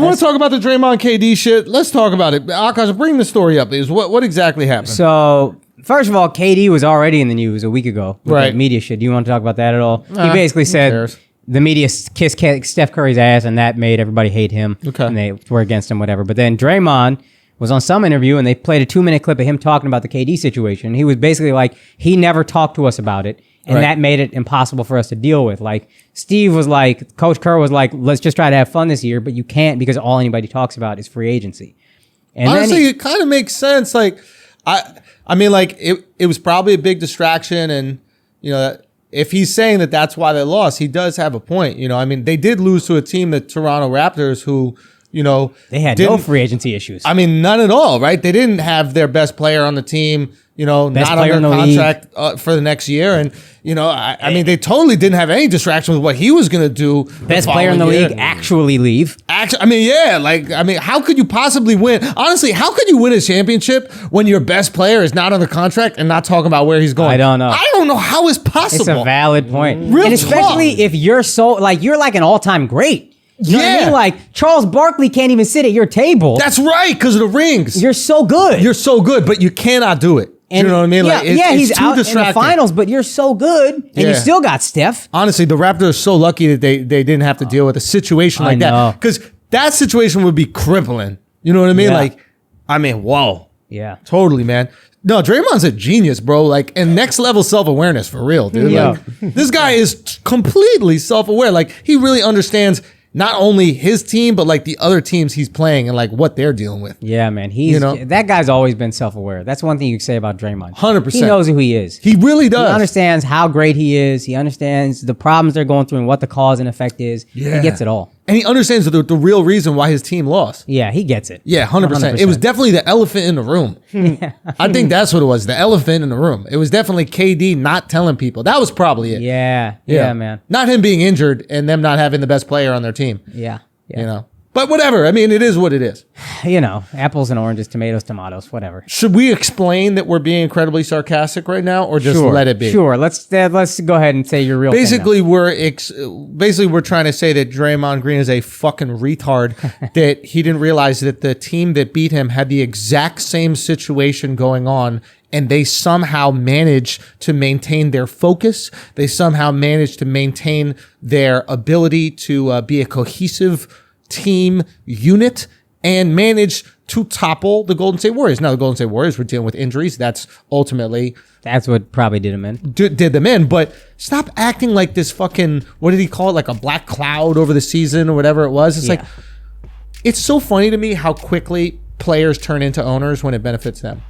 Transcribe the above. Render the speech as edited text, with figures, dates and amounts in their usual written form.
want to talk about the Draymond KD shit? Let's talk about it. Akaash, bring the story up. What exactly happened? So, first of all, KD was already in the news a week ago with that media shit. Do you want to talk about that at all? He basically said the media kissed Steph Curry's ass, and that made everybody hate him. Okay. And they were against him, whatever. But then Draymond was on some interview, and they played a 2-minute clip of him talking about the KD situation. He was basically like, he never talked to us about it. And that made it impossible for us to deal with. Like, Steve was like, Coach Kerr was like, let's just try to have fun this year, but you can't because all anybody talks about is free agency. And honestly, it kind of makes sense. Like, I mean, like, it was probably a big distraction. And, you know, if he's saying that that's why they lost, he does have a point. You know, I mean, they did lose to a team, the Toronto Raptors, who, you know, they had no free agency issues. I mean, none at all, right? They didn't have their best player on the team, you know, best not under contract for the next year. And, you know, I mean, they totally didn't have any distraction with what he was going to do. Best player in the league actually leave. I mean, yeah, like, I mean, how could you possibly win? Honestly, how could you win a championship when your best player is not under contract and not talking about where he's going? I don't know. I don't know how it's possible. It's a valid point. Real and especially if you're so, like, you're like an all-time great. You know what I mean? Like, Charles Barkley can't even sit at your table. That's right, because of the rings. You're so good. You're so good, but you cannot do it. And you know what I mean? Yeah, like, he's out in the finals, but you're so good, and you still got Steph. Honestly, the Raptors are so lucky that they didn't have to deal with a situation like that. Because that situation would be crippling. You know what I mean? Like, I mean, whoa. Yeah. Totally, man. No, Draymond's a genius, bro. Like, and next level self-awareness for real, dude. Yeah. Like, this guy is completely self-aware. Like, he really understands not only his team, but like the other teams he's playing and like what they're dealing with. Yeah, man. That guy's always been self-aware. That's one thing you can say about Draymond. 100%. He knows who he is. He really does. He understands how great he is. He understands the problems they're going through and what the cause and effect is. Yeah. He gets it all. And he understands the real reason why his team lost. Yeah, he gets it. Yeah, 100%. It was definitely the elephant in the room. I think that's what it was, the elephant in the room. It was definitely KD not telling people. That was probably it. Yeah, man. Not him being injured and them not having the best player on their team. Yeah. You know. But whatever. I mean, it is what it is. You know, apples and oranges, tomatoes, whatever. Should we explain that we're being incredibly sarcastic right now, or just let it be? Sure. Let's go ahead and say your real. Basically, we're trying to say that Draymond Green is a fucking retard. That he didn't realize that the team that beat him had the exact same situation going on, and they somehow managed to maintain their focus. They somehow managed to maintain their ability to be a cohesive team unit and manage to topple the Golden State Warriors. Now, the Golden State Warriors were dealing with injuries. That's what probably did them in. Did them in, but stop acting like this fucking, what did he call it? Like a black cloud over the season or whatever it was. It's like, it's so funny to me how quickly players turn into owners when it benefits them.